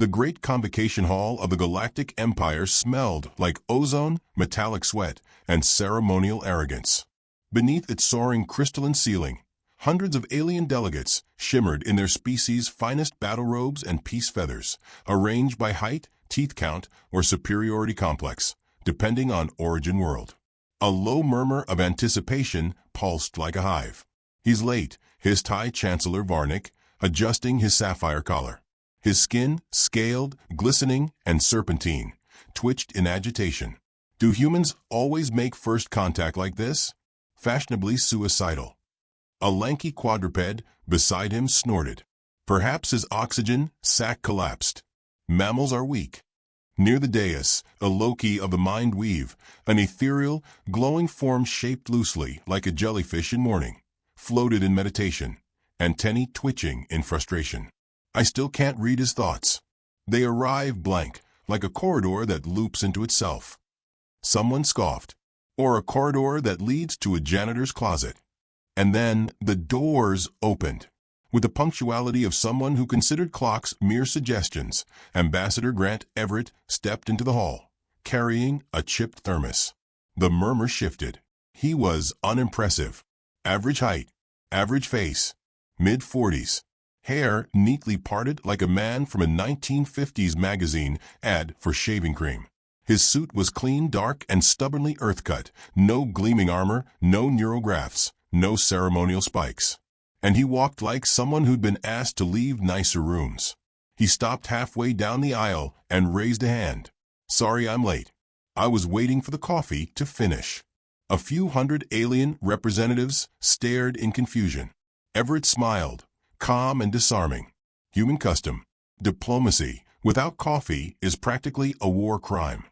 The great convocation hall of the galactic empire smelled like ozone, metallic sweat, and ceremonial arrogance. Beneath its soaring crystalline ceiling, hundreds of alien delegates shimmered in their species' finest battle robes and peace feathers, arranged by height, teeth count, or superiority complex, depending on origin world. A low murmur of anticipation pulsed like a hive. "He's late," hissed High Chancellor Varnick, adjusting his sapphire collar. His skin, scaled, glistening, and serpentine, twitched in agitation. "Do humans always make first contact like this? Fashionably suicidal." A lanky quadruped beside him snorted. Perhaps his oxygen sac collapsed. Mammals are weak. Near the dais, a Loki of the mind weave, an ethereal, glowing form shaped loosely like a jellyfish in morning, floated in meditation, antennae twitching in frustration. I still can't read his thoughts. They arrive blank, like a corridor that loops into itself. Someone scoffed. Or a corridor that leads to a janitor's closet. And then the doors opened. With the punctuality of someone who considered clocks mere suggestions, Ambassador Grant Everett stepped into the hall, carrying a chipped thermos. The murmur shifted. He was unimpressive. Average height, average face, mid-40s. Hair neatly parted like a man from a 1950s magazine ad for shaving cream. His suit was clean, dark, and stubbornly earth-cut. No gleaming armor, no neurographs, no ceremonial spikes. And he walked like someone who'd been asked to leave nicer rooms. He stopped halfway down the aisle and raised a hand. "Sorry I'm late. I was waiting for the coffee to finish." A few hundred alien representatives stared in confusion. Everett smiled, calm and disarming. Human custom. Diplomacy without coffee is practically a war crime.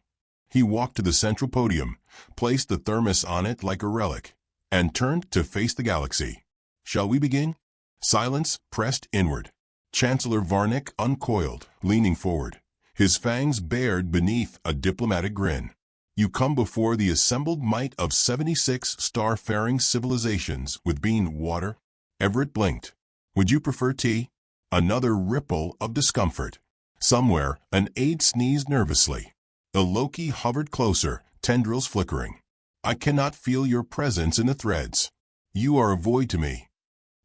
He walked to the central podium, placed the thermos on it like a relic, and turned to face the galaxy. "Shall we begin?" Silence pressed inward. Chancellor Varnick uncoiled, leaning forward, his fangs bared beneath a diplomatic grin. "You come before the assembled might of 76 star-faring civilizations with bean water?" Everett blinked. "Would you prefer tea?" Another ripple of discomfort. Somewhere, an aide sneezed nervously. The Loki hovered closer, tendrils flickering. "I cannot feel your presence in the threads. You are a void to me."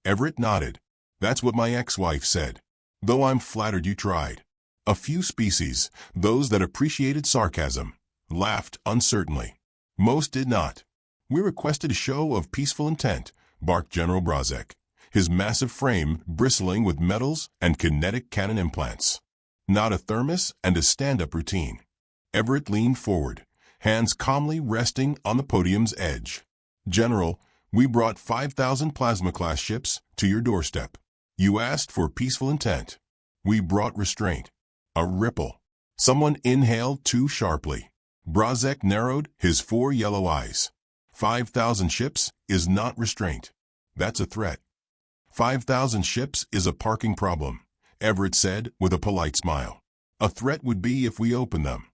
Everett nodded. "That's what my ex-wife said. Though I'm flattered you tried." A few species, those that appreciated sarcasm, laughed uncertainly. Most did not. "We requested a show of peaceful intent," barked General Brazek, his massive frame bristling with metals and kinetic cannon implants. "Not a thermos and a stand-up routine." Everett leaned forward, hands calmly resting on the podium's edge. "General, we brought 5,000 plasma-class ships to your doorstep. You asked for peaceful intent. We brought restraint." A ripple. Someone inhaled too sharply. Brazek narrowed his 4 yellow eyes. 5,000 ships is not restraint. That's a threat. 5,000 ships is a parking problem, Everett said with a polite smile. "A threat would be if we open them."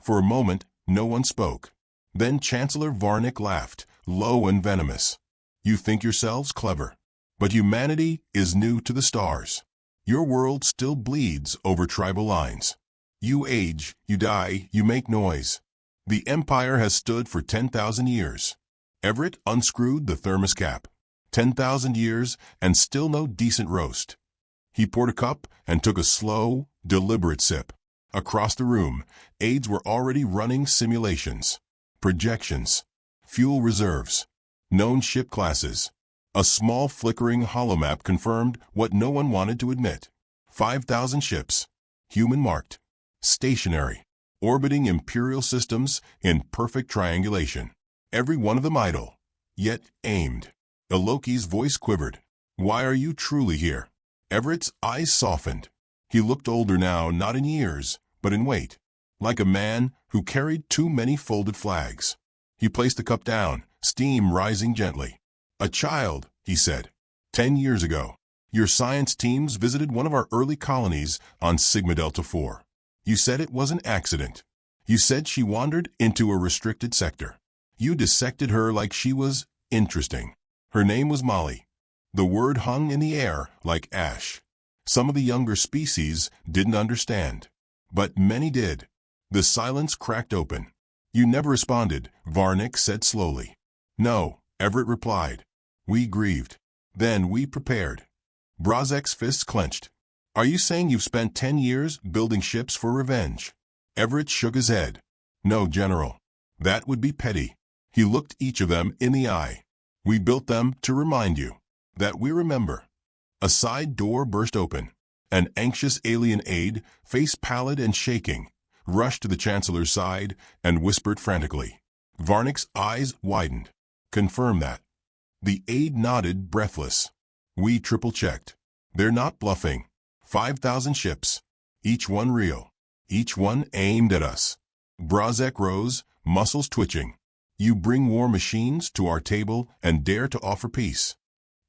For a moment, no one spoke. Then Chancellor Varnick laughed, low and venomous. "You think yourselves clever. But humanity is new to the stars. Your world still bleeds over tribal lines. You age, you die, you make noise. The Empire has stood for 10,000 years. Everett unscrewed the thermos cap. 10,000 years and still no decent roast. He poured a cup and took a slow, deliberate sip. Across the room, aides were already running simulations, projections, fuel reserves, known ship classes. A small flickering holomap confirmed what no one wanted to admit. 5,000 ships, human-marked, stationary, orbiting imperial systems in perfect triangulation. Every one of them idle, yet aimed. Loki's voice quivered. "Why are you truly here?" Everett's eyes softened. He looked older now, not in years, but in weight, like a man who carried too many folded flags. He placed the cup down, steam rising gently. "A child," he said. 10 years ago, your science teams visited one of our early colonies on Sigma Delta 4. You said it was an accident. You said she wandered into a restricted sector. You dissected her like she was interesting. Her name was Molly. The word hung in the air like ash. Some of the younger species didn't understand. But many did. The silence cracked open. You never responded, Varnick said slowly. No, Everett replied. We grieved. Then we prepared. Brazek's fists clenched. Are you saying you've spent 10 years building ships for revenge? Everett shook his head. No, General. That would be petty. He looked each of them in the eye. We built them to remind you that we remember. A side door burst open. An anxious alien aide, face pallid and shaking, rushed to the Chancellor's side and whispered frantically. Varnick's eyes widened. Confirm that. The aide nodded, breathless. We triple-checked. They're not bluffing. 5,000 ships. Each one real. Each one aimed at us. Brazek rose, muscles twitching. You bring war machines to our table and dare to offer peace.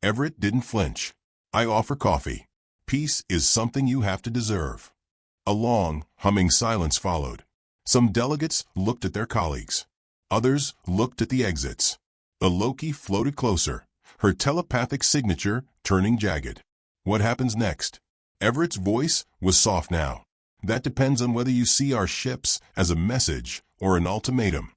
Everett didn't flinch. I offer coffee. Peace is something you have to deserve. A long, humming silence followed. Some delegates looked at their colleagues. Others looked at the exits. The Loki floated closer, her telepathic signature turning jagged. What happens next? Everett's voice was soft now. That depends on whether you see our ships as a message or an ultimatum.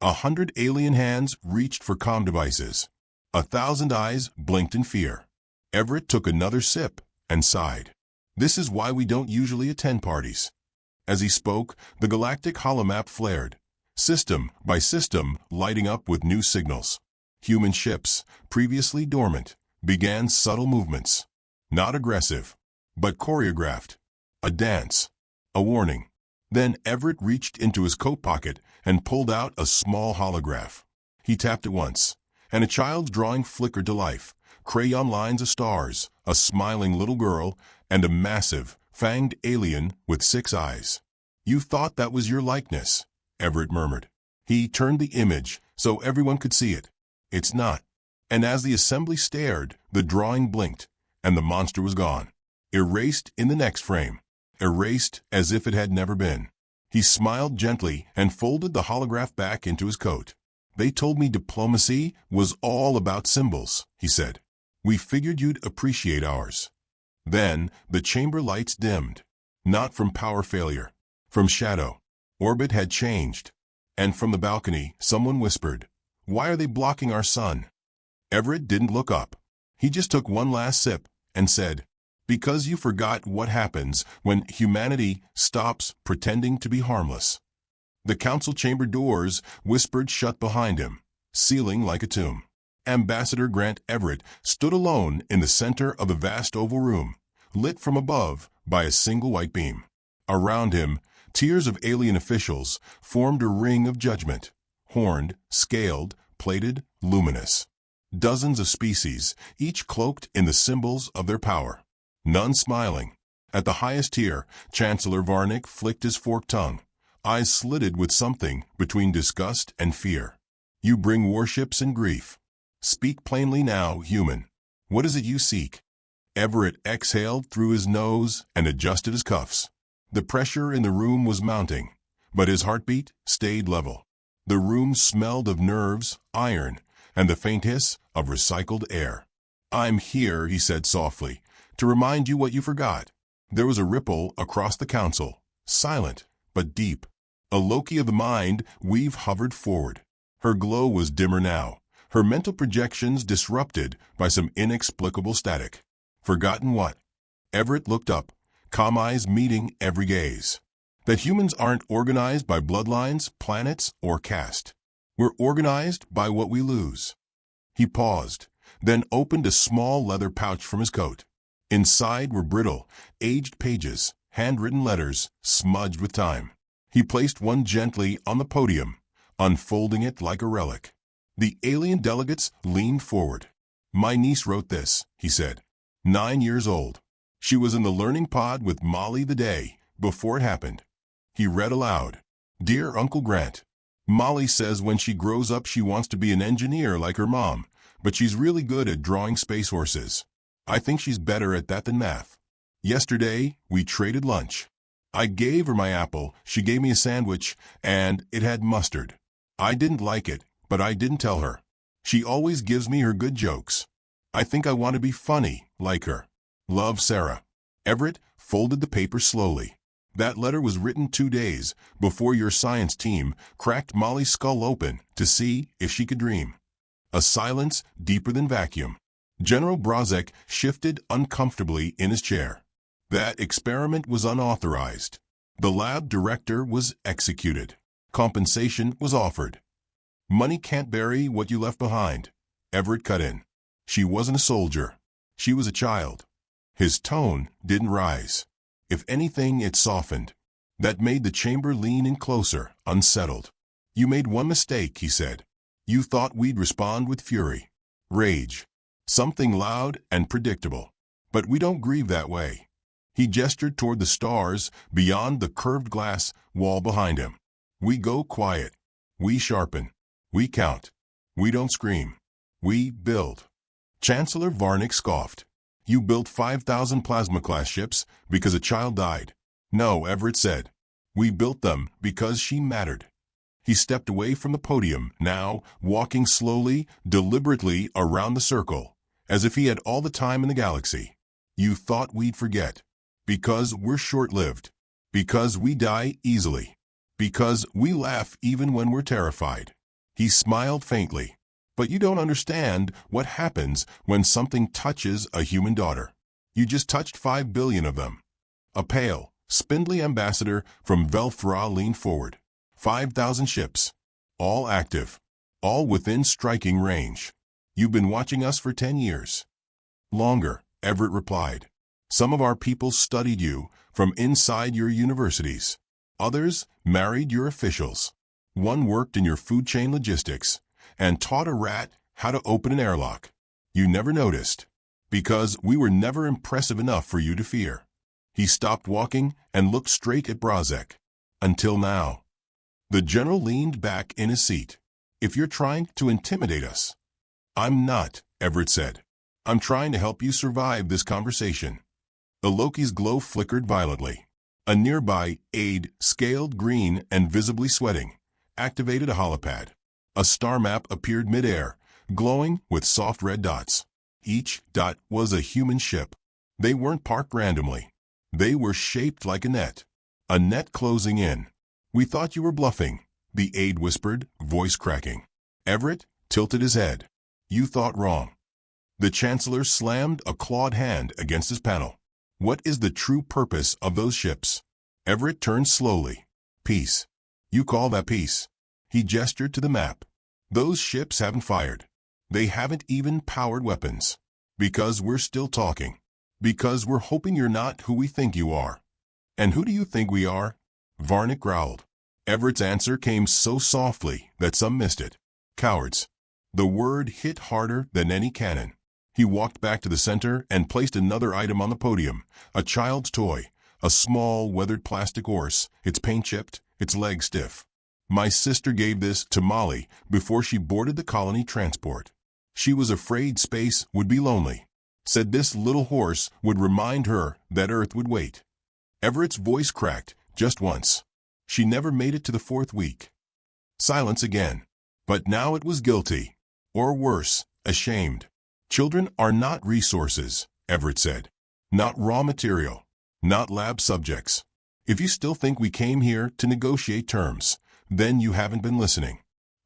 100 alien hands reached for comm devices. 1,000 eyes blinked in fear. Everett took another sip and sighed. This is why we don't usually attend parties. As he spoke, the galactic holomap flared, system by system lighting up with new signals. Human ships, previously dormant, began subtle movements. Not aggressive, but choreographed. A dance. A warning. Then Everett reached into his coat pocket and pulled out a small holograph. He tapped it once, and a child's drawing flickered to life. Crayon lines of stars, a smiling little girl, and a massive, fanged alien with 6 eyes. You thought that was your likeness, Everett murmured. He turned the image so everyone could see it. It's not. And as the assembly stared, the drawing blinked, and the monster was gone. Erased in the next frame. Erased as if it had never been. He smiled gently and folded the holograph back into his coat. They told me diplomacy was all about symbols, he said. We figured you'd appreciate ours. Then the chamber lights dimmed. Not from power failure. From shadow. Orbit had changed. And from the balcony, someone whispered, Why are they blocking our sun? Everett didn't look up. He just took one last sip and said, Because you forgot what happens when humanity stops pretending to be harmless. The council chamber doors whispered shut behind him, sealing like a tomb. Ambassador Grant Everett stood alone in the center of a vast oval room, lit from above by a single white beam. Around him, tiers of alien officials formed a ring of judgment, horned, scaled, plated, luminous. Dozens of species, each cloaked in the symbols of their power. None smiling. At the highest tier, Chancellor Varnick flicked his forked tongue, eyes slitted with something between disgust and fear. You bring warships and grief. Speak plainly now, human. What is it you seek? Everett exhaled through his nose and adjusted his cuffs. The pressure in the room was mounting, but his heartbeat stayed level. The room smelled of nerves, iron, and the faint hiss of recycled air. I'm here, he said softly, to remind you what you forgot. There was a ripple across the council, silent but deep. A Loki of the mind Weave hovered forward. Her glow was dimmer now, her mental projections disrupted by some inexplicable static. Forgotten what? Everett looked up, calm eyes meeting every gaze. That humans aren't organized by bloodlines, planets, or caste. We're organized by what we lose. He paused, then opened a small leather pouch from his coat. Inside were brittle, aged pages, handwritten letters, smudged with time. He placed one gently on the podium, unfolding it like a relic. The alien delegates leaned forward. My niece wrote this, he said. 9 years old. She was in the learning pod with Molly the day before it happened. He read aloud. Dear Uncle Grant, Molly says when she grows up she wants to be an engineer like her mom, but she's really good at drawing space horses. I think she's better at that than math. Yesterday, we traded lunch. I gave her my apple, she gave me a sandwich, and it had mustard. I didn't like it, but I didn't tell her. She always gives me her good jokes. I think I want to be funny, like her. Love, Sarah. Everett folded the paper slowly. That letter was written 2 days before your science team cracked Molly's skull open to see if she could dream. A silence deeper than vacuum. General Brazek shifted uncomfortably in his chair. That experiment was unauthorized. The lab director was executed. Compensation was offered. Money can't bury what you left behind. Everett cut in. She wasn't a soldier. She was a child. His tone didn't rise. If anything, it softened. That made the chamber lean in closer, unsettled. You made one mistake, he said. You thought we'd respond with fury, rage, something loud and predictable. But we don't grieve that way. He gestured toward the stars beyond the curved glass wall behind him. We go quiet. We sharpen. We count. We don't scream. We build. Chancellor Varnick scoffed. You built 5,000 plasma-class ships because a child died. No, Everett said. We built them because she mattered. He stepped away from the podium, now walking slowly, deliberately around the circle, as if he had all the time in the galaxy. You thought we'd forget. Because we're short-lived. Because we die easily. Because we laugh even when we're terrified. He smiled faintly. But you don't understand what happens when something touches a human daughter. You just touched 5 billion of them. A pale, spindly ambassador from Velthra leaned forward. 5,000 ships. All active. All within striking range. You've been watching us for 10 years. Longer, Everett replied. Some of our people studied you from inside your universities. Others married your officials. One worked in your food chain logistics and taught a rat how to open an airlock. You never noticed, because we were never impressive enough for you to fear. He stopped walking and looked straight at Brazek. Until now. The general leaned back in his seat. If you're trying to intimidate us. I'm not, Everett said. I'm trying to help you survive this conversation. Loki's glow flickered violently. A nearby aide, scaled green and visibly sweating, activated a holopad. A star map appeared midair, glowing with soft red dots. Each dot was a human ship. They weren't parked randomly. They were shaped like a net closing in. We thought you were bluffing, the aide whispered, voice cracking. Everett tilted his head. You thought wrong. The Chancellor slammed a clawed hand against his panel. What is the true purpose of those ships? Everett turned slowly. Peace. You call that peace? He gestured to the map. Those ships haven't fired. They haven't even powered weapons. Because we're still talking. Because we're hoping you're not who we think you are. And who do you think we are? Varnick growled. Everett's answer came so softly that some missed it. Cowards. The word hit harder than any cannon. He walked back to the center and placed another item on the podium, a child's toy, a small, weathered plastic horse, its paint chipped, its legs stiff. My sister gave this to Molly before she boarded the colony transport. She was afraid space would be lonely. Said this little horse would remind her that Earth would wait. Everett's voice cracked, just once. She never made it to the 4th week. Silence again. But now it was guilty. Or worse, ashamed. Children are not resources, Everett said. Not raw material. Not lab subjects. If you still think we came here to negotiate terms, then you haven't been listening.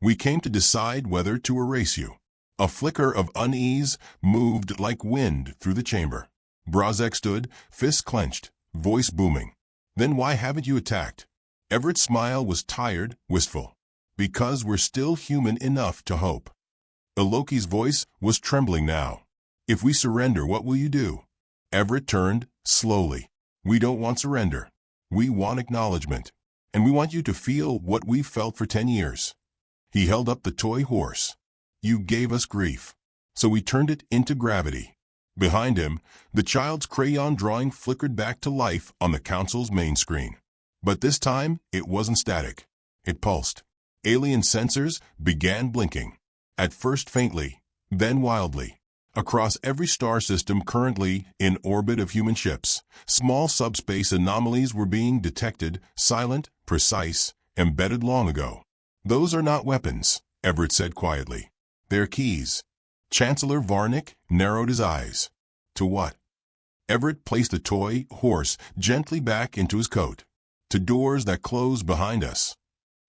We came to decide whether to erase you. A flicker of unease moved like wind through the chamber. Brazek stood, fists clenched, voice booming. Then why haven't you attacked? Everett's smile was tired, wistful. Because we're still human enough to hope. Loki's voice was trembling now. If we surrender, what will you do? Everett turned, slowly. We don't want surrender. We want acknowledgement. And we want you to feel what we've felt for 10 years. He held up the toy horse. You gave us grief. So we turned it into gravity. Behind him, the child's crayon drawing flickered back to life on the council's main screen. But this time, it wasn't static. It pulsed. Alien sensors began blinking. At first faintly, then wildly. Across every star system currently in orbit of human ships, small subspace anomalies were being detected, silent, precise, embedded long ago. Those are not weapons, Everett said quietly. They're keys. Chancellor Varnick narrowed his eyes. To what? Everett placed the toy horse gently back into his coat. to doors that close behind us.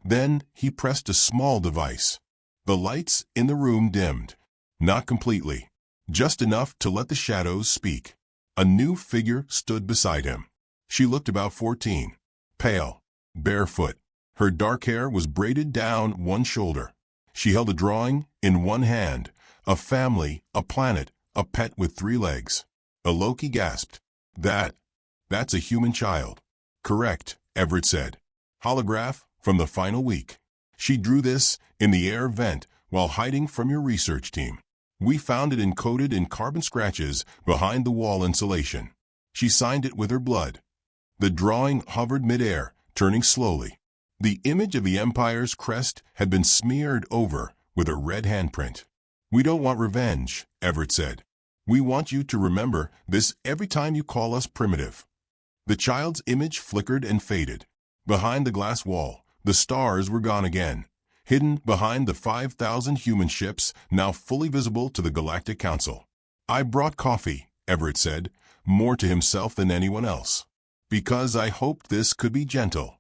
Then he pressed a small device. The lights in the room dimmed. Not completely. Just enough to let the shadows speak. A new figure stood beside him. She looked about 14. Pale. Barefoot. Her dark hair was braided down one shoulder. She held a drawing in one hand. A family, a planet, a pet with 3 legs. Loki gasped. That's a human child. Correct, Everett said. Holograph from the final week. She drew this in the air vent while hiding from your research team. We found it encoded in carbon scratches behind the wall insulation. She signed it with her blood. The drawing hovered midair, turning slowly. The image of the Empire's crest had been smeared over with a red handprint. We don't want revenge, Everett said. We want you to remember this every time you call us primitive. The child's image flickered and faded. Behind the glass wall, the stars were gone again, hidden behind the 5,000 human ships now fully visible to the Galactic Council. I brought coffee, Everett said, more to himself than anyone else. Because I hoped this could be gentle.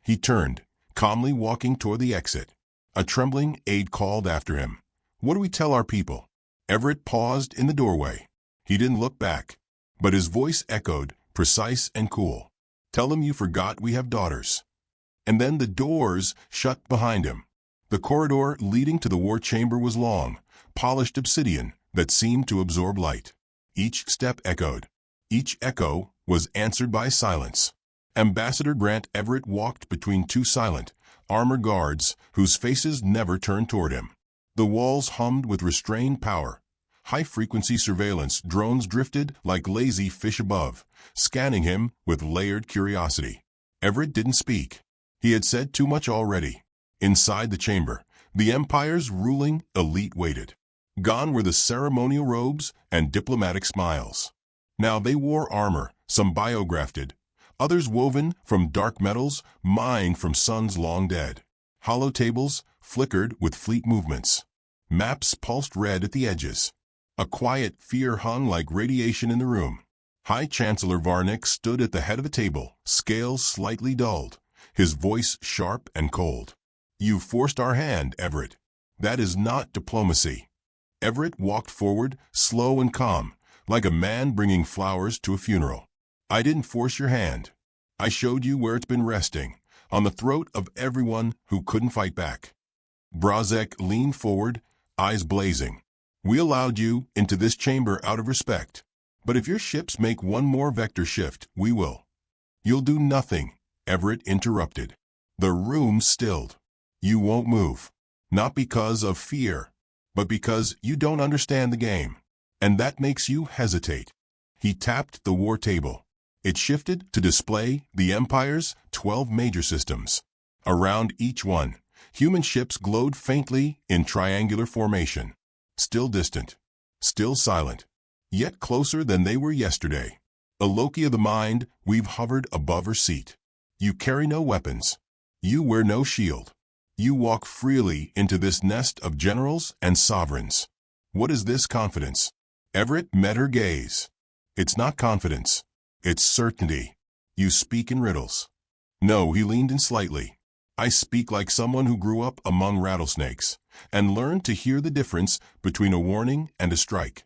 He turned, calmly walking toward the exit. A trembling aide called after him. What do we tell our people? Everett paused in the doorway. He didn't look back, but his voice echoed, precise and cool. Tell them you forgot we have daughters. And then the doors shut behind him. The corridor leading to the war chamber was long, polished obsidian that seemed to absorb light. Each step echoed. Each echo was answered by silence. Ambassador Grant Everett walked between 2 silent, armored guards whose faces never turned toward him. The walls hummed with restrained power. High-frequency surveillance drones drifted like lazy fish above, scanning him with layered curiosity. Everett didn't speak. He had said too much already. Inside the chamber, the Empire's ruling elite waited. Gone were the ceremonial robes and diplomatic smiles. Now they wore armor, some biografted, others woven from dark metals mined from suns long dead. Hollow tables flickered with fleet movements. Maps pulsed red at the edges. A quiet fear hung like radiation in the room. High Chancellor Varnick stood at the head of the table, scales slightly dulled, his voice sharp and cold. You forced our hand, Everett. That is not diplomacy. Everett walked forward, slow and calm, like a man bringing flowers to a funeral. I didn't force your hand. I showed you where it's been resting, on the throat of everyone who couldn't fight back. Brazek leaned forward, eyes blazing. We allowed you into this chamber out of respect. But if your ships make one more vector shift, we will. You'll do nothing, Everett interrupted. The room stilled. You won't move. Not because of fear, but because you don't understand the game. And that makes you hesitate. He tapped the war table. It shifted to display the Empire's 12 major systems. Around each one, human ships glowed faintly in triangular formation. Still distant. Still silent. Yet closer than they were yesterday. A Loki of the mind, we've hovered above her seat. You carry no weapons. You wear no shield. You walk freely into this nest of generals and sovereigns. What is this confidence? Everett met her gaze. It's not confidence. It's certainty. You speak in riddles. No, he leaned in slightly. I speak like someone who grew up among rattlesnakes and learned to hear the difference between a warning and a strike.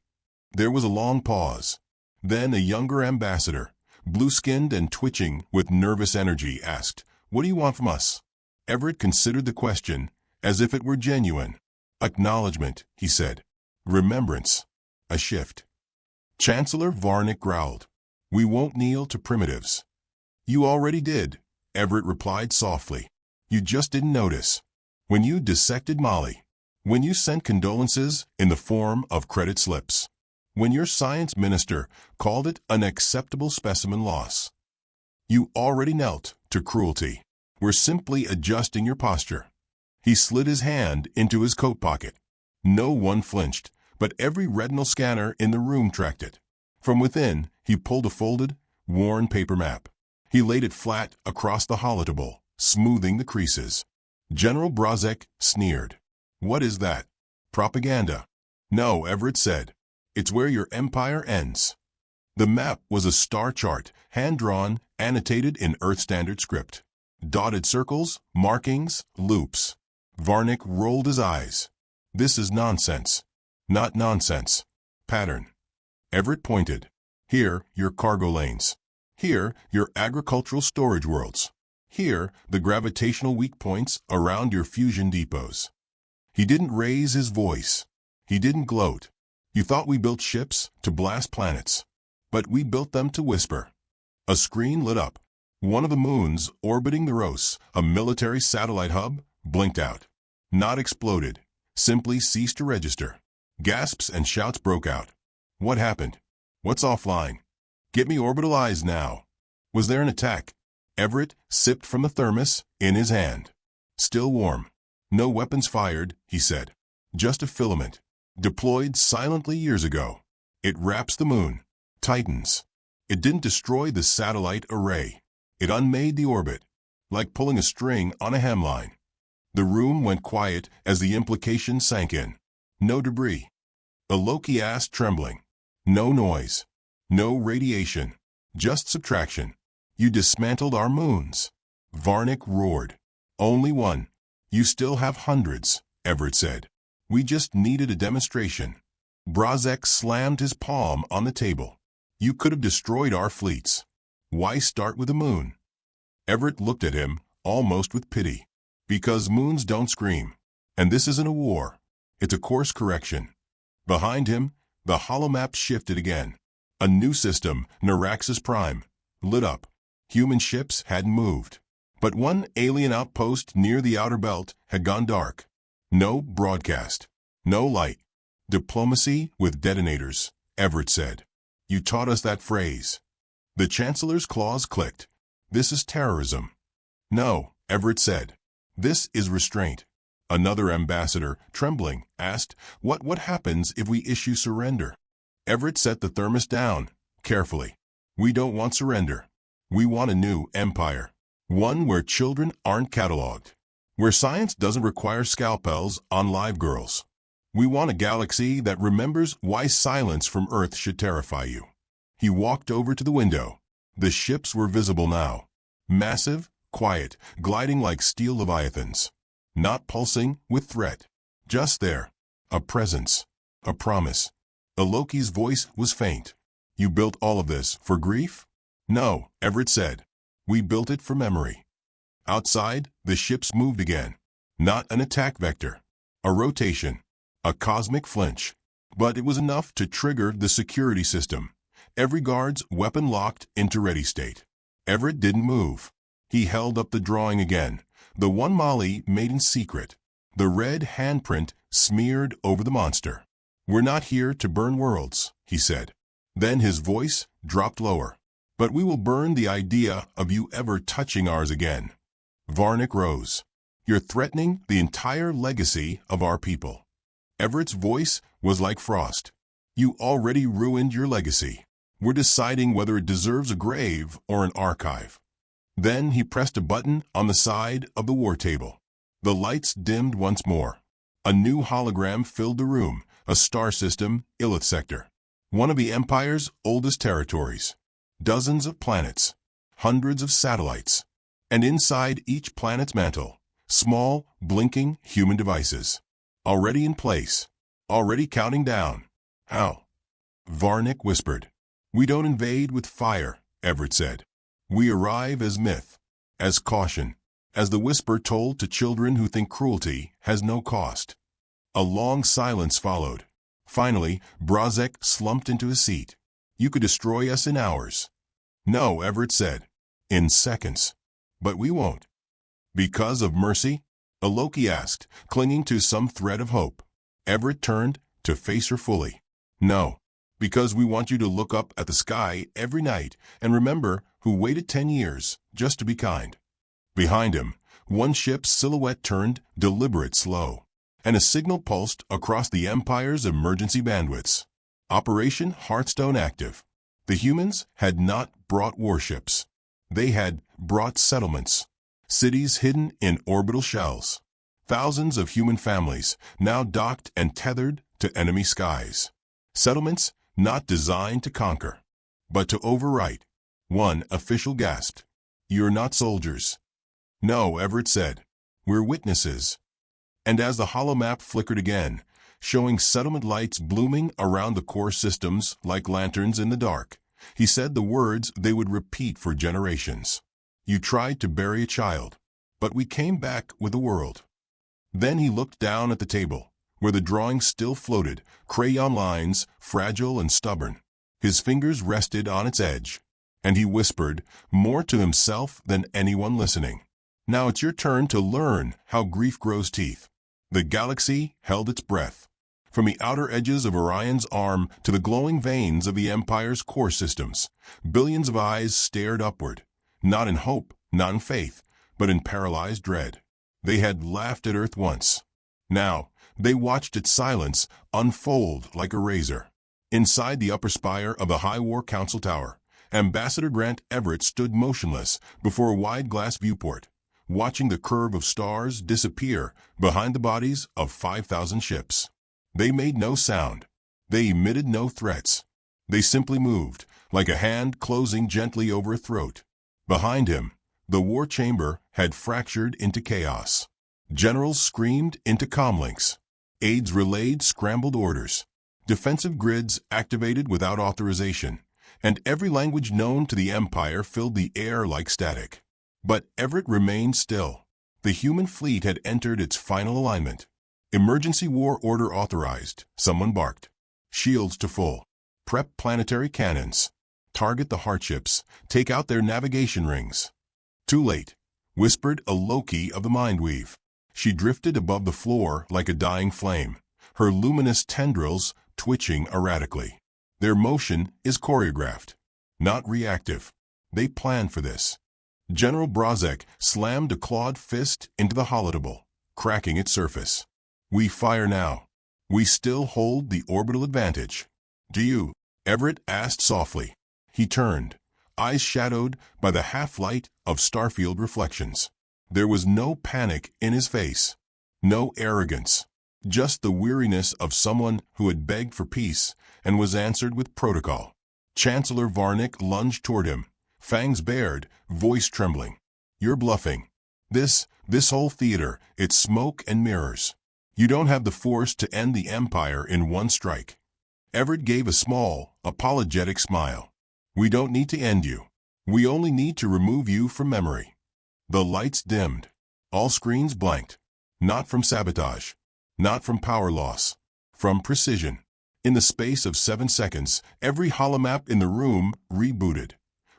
There was a long pause. Then a younger ambassador, blue-skinned and twitching with nervous energy, asked, What do you want from us? Everett considered the question as if it were genuine. Acknowledgement, he said. Remembrance. A shift. Chancellor Varnick growled. We won't kneel to primitives. You already did, Everett replied softly. You just didn't notice. When you dissected Molly. When you sent condolences in the form of credit slips. When your science minister called it an acceptable specimen loss. You already knelt to cruelty. We're simply adjusting your posture. He slid his hand into his coat pocket. No one flinched, but every retinal scanner in the room tracked it. From within, he pulled a folded, worn paper map. He laid it flat across the holotable, smoothing the creases. General Brazek sneered. What is that? Propaganda. No, Everett said. It's where your empire ends. The map was a star chart, hand-drawn, annotated in Earth Standard script. Dotted circles, markings, loops. Varnick rolled his eyes. This is nonsense. Not nonsense. Pattern. Everett pointed. Here, your cargo lanes. Here, your agricultural storage worlds. Here, the gravitational weak points around your fusion depots. He didn't raise his voice. He didn't gloat. You thought we built ships to blast planets. But we built them to whisper. A screen lit up. One of the moons orbiting the Rose, a military satellite hub, blinked out. Not exploded. Simply ceased to register. Gasps and shouts broke out. What happened? What's offline? Get me orbital eyes now. Was there an attack? Everett sipped from the thermos in his hand. Still warm. No weapons fired, he said. Just a filament. Deployed silently years ago. It wraps the moon. Tightens. It didn't destroy the satellite array. It unmade the orbit. Like pulling a string on a hemline. The room went quiet as the implication sank in. No debris. Loki asked, trembling. No noise. No radiation. Just subtraction. You dismantled our moons. Varnick roared. Only one. You still have hundreds, Everett said. We just needed a demonstration. Brazek slammed his palm on the table. You could have destroyed our fleets. Why start with the moon? Everett looked at him, almost with pity. Because moons don't scream. And this isn't a war. It's a course correction. Behind him, the holomap shifted again. A new system, Neuraxis Prime, lit up. Human ships hadn't moved. But one alien outpost near the outer belt had gone dark. No broadcast. No light. Diplomacy with detonators, Everett said. You taught us that phrase. The Chancellor's claws clicked. This is terrorism. No, Everett said. This is restraint. Another ambassador, trembling, asked, What happens if we issue surrender? Everett set the thermos down, carefully. We don't want surrender. We want a new empire. One where children aren't catalogued. Where science doesn't require scalpels on live girls. We want a galaxy that remembers why silence from Earth should terrify you. He walked over to the window. The ships were visible now. Massive, quiet, gliding like steel leviathans. Not pulsing with threat. Just there. A presence. A promise. Loki's voice was faint. You built all of this for grief? No, Everett said. We built it for memory. Outside, the ships moved again. Not an attack vector. A rotation. A cosmic flinch. But it was enough to trigger the security system. Every guard's weapon locked into ready state. Everett didn't move. He held up the drawing again. The one Molly made in secret. The red handprint smeared over the monster. We're not here to burn worlds, he said. Then his voice dropped lower. But we will burn the idea of you ever touching ours again. Varnick rose. You're threatening the entire legacy of our people. Everett's voice was like frost. You already ruined your legacy. We're deciding whether it deserves a grave or an archive. Then he pressed a button on the side of the war table. The lights dimmed once more. A new hologram filled the room, a star system, Illith Sector. One of the Empire's oldest territories. Dozens of planets. Hundreds of satellites. And inside each planet's mantle, small, blinking human devices. Already in place. Already counting down. How? Varnick whispered. We don't invade with fire, Everett said. We arrive as myth, as caution, as the whisper told to children who think cruelty has no cost. A long silence followed. Finally, Brazek slumped into his seat. You could destroy us in hours. No, Everett said. In seconds. But we won't. Because of mercy? Loki asked, clinging to some thread of hope. Everett turned to face her fully. No. Because we want you to look up at the sky every night and remember who waited 10 years just to be kind. Behind him, one ship's silhouette turned deliberate slow, and a signal pulsed across the Empire's emergency bandwidths. Operation Hearthstone active. The humans had not brought warships. They had brought settlements. Cities hidden in orbital shells. Thousands of human families now docked and tethered to enemy skies. Settlements not designed to conquer, but to overwrite. One official gasped. "You're not soldiers." "No," Everett said. "We're witnesses." And as the holomap flickered again, showing settlement lights blooming around the core systems like lanterns in the dark, he said the words they would repeat for generations. "You tried to bury a child, but we came back with a world." Then he looked down at the table, where the drawings still floated, crayon lines, fragile and stubborn. His fingers rested on its edge, and he whispered, more to himself than anyone listening, "Now it's your turn to learn how grief grows teeth." The galaxy held its breath. From the outer edges of Orion's arm to the glowing veins of the Empire's core systems, billions of eyes stared upward, not in hope, not in faith, but in paralyzed dread. They had laughed at Earth once. Now, they watched its silence unfold like a razor. Inside the upper spire of the High War Council Tower, Ambassador Grant Everett stood motionless before a wide glass viewport, watching the curve of stars disappear behind the bodies of 5,000 ships. They made no sound. They emitted no threats. They simply moved, like a hand closing gently over a throat. Behind him, the war chamber had fractured into chaos. Generals screamed into comlinks. Aides relayed scrambled orders. Defensive grids activated without authorization, and every language known to the Empire filled the air like static. But Everett remained still. The human fleet had entered its final alignment. "Emergency war order authorized," someone barked. "Shields to full. Prep planetary cannons. Target the hardships. Take out their navigation rings." "Too late," whispered a Loki of the Mindweave. She drifted above the floor like a dying flame, her luminous tendrils twitching erratically. "Their motion is choreographed, not reactive. They planned for this." General Brazek slammed a clawed fist into the holotable, cracking its surface. "We fire now. We still hold the orbital advantage." "Do you?" Everett asked softly. He turned, eyes shadowed by the half-light of starfield reflections. There was no panic in his face, no arrogance, just the weariness of someone who had begged for peace and was answered with protocol. Chancellor Varnick lunged toward him, fangs bared, voice trembling. "You're bluffing. This whole theater, it's smoke and mirrors. You don't have the force to end the Empire in one strike." Everett gave a small, apologetic smile. "We don't need to end you. We only need to remove you from memory." The lights dimmed. All screens blanked. Not from sabotage. Not from power loss. From precision. In the space of 7 seconds, every holomap in the room rebooted,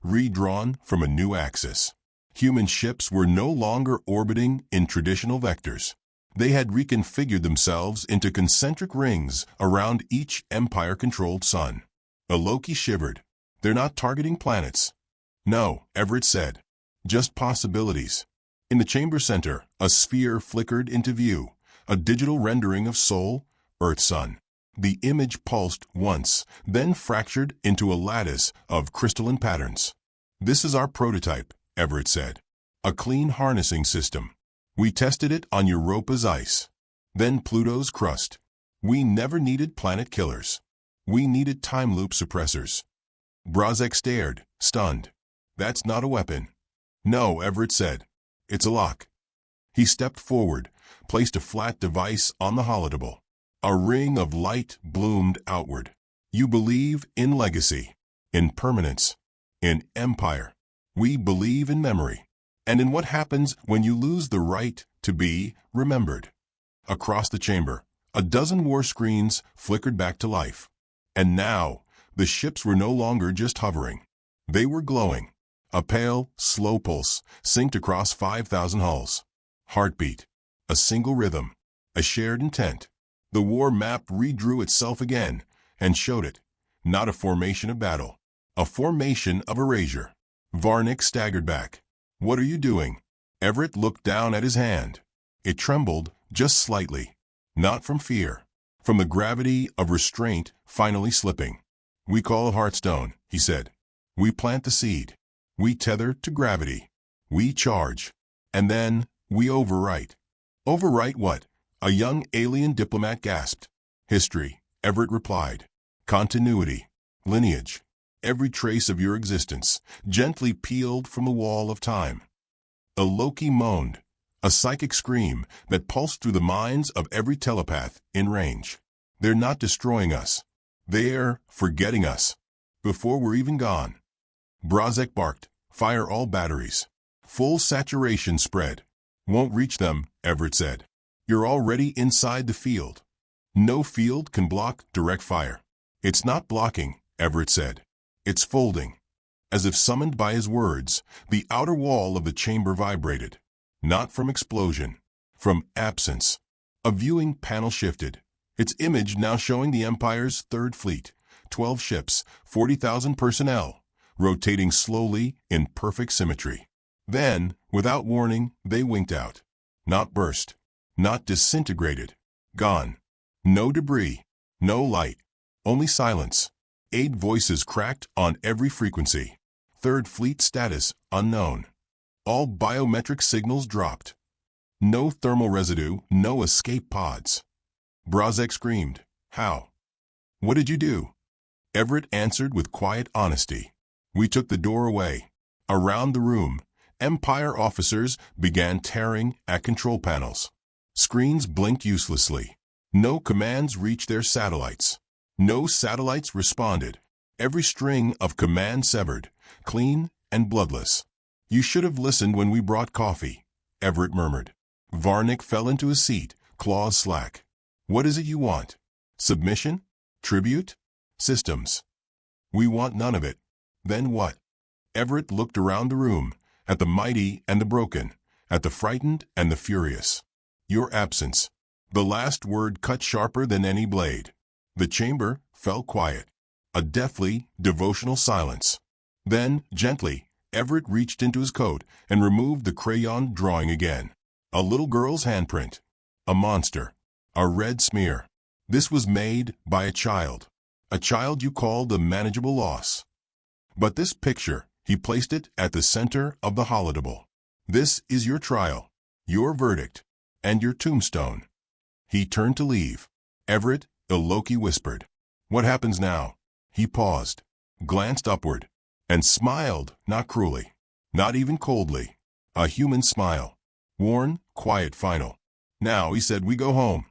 redrawn from a new axis. Human ships were no longer orbiting in traditional vectors. They had reconfigured themselves into concentric rings around each Empire-controlled sun. Loki shivered. "They're not targeting planets." "No," Everett said. "Just possibilities." In the chamber center, a sphere flickered into view, a digital rendering of Sol, Earth's sun. The image pulsed once, then fractured into a lattice of crystalline patterns. "This is our prototype," Everett said. "A clean harnessing system. We tested it on Europa's ice. Then Pluto's crust. We never needed planet killers. We needed time loop suppressors." Brazek stared, stunned. "That's not a weapon." "No," Everett said. "It's a lock." He stepped forward, placed a flat device on the holotable. A ring of light bloomed outward. "You believe in legacy, in permanence, in empire. We believe in memory, and in what happens when you lose the right to be remembered." Across the chamber, a dozen war screens flickered back to life. And now, the ships were no longer just hovering. They were glowing. A pale, slow pulse synced across 5,000 hulls. Heartbeat. A single rhythm. A shared intent. The war map redrew itself again and showed it. Not a formation of battle. A formation of erasure. Varnick staggered back. "What are you doing?" Everett looked down at his hand. It trembled just slightly. Not from fear. From the gravity of restraint finally slipping. "We call it Heartstone," he said. "We plant the seed. We tether to gravity. We charge. And then we overwrite." "Overwrite what?" A young alien diplomat gasped. "History," Everett replied. "Continuity. Lineage. every trace of your existence, gently peeled from the wall of time. A Loki moaned, a psychic scream that pulsed through the minds of every telepath in range. They're not destroying us. They're forgetting us. Before we're even gone. Brazek barked, fire all batteries. Full saturation spread. Won't reach them, Everett said. You're already inside the field. No field can block direct fire. It's not blocking, Everett said. It's folding. As if summoned by his words, the outer wall of the chamber vibrated. Not from explosion, from absence. A viewing panel shifted, its image now showing the Empire's Third Fleet, 12 ships, 40,000 personnel, rotating slowly in perfect symmetry. Then, without warning, they winked out. Not burst, not disintegrated. Gone. No debris, no light, only silence. 8 voices cracked on every frequency. Third Fleet status unknown. All biometric signals dropped. No thermal residue, no escape pods. Brazek screamed, "How? What did you do?" Everett answered with quiet honesty. "We took the door away." Around the room, Empire officers began tearing at control panels. Screens blinked uselessly. No commands reached their satellites. No satellites responded. Every string of command severed, clean and bloodless. "You should have listened when we brought coffee," Everett murmured. Varnick fell into his seat, claws slack. "What is it you want? Submission? Tribute? Systems?" "We want none of it." "Then what?" Everett looked around the room, at the mighty and the broken, at the frightened and the furious. "Your absence." The last word cut sharper than any blade. The chamber fell quiet. A deathly, devotional silence. Then, gently, Everett reached into his coat and removed the crayon drawing again. A little girl's handprint. A monster. A red smear. This was made by a child. A child you called a manageable loss. But this picture, he placed it at the center of the holodeble. This is your trial, your verdict, and your tombstone. He turned to leave. "Everett," Loki whispered. "What happens now?" He paused, glanced upward, and smiled, not cruelly, not even coldly. A human smile. Worn, quiet, final. "Now," he said, "we go home."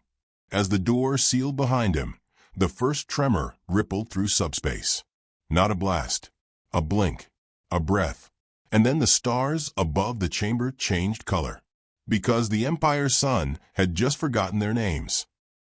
As the door sealed behind him, the first tremor rippled through subspace. Not a blast. A blink. A breath. And then the stars above the chamber changed color. Because the Empire's sun had just forgotten their names.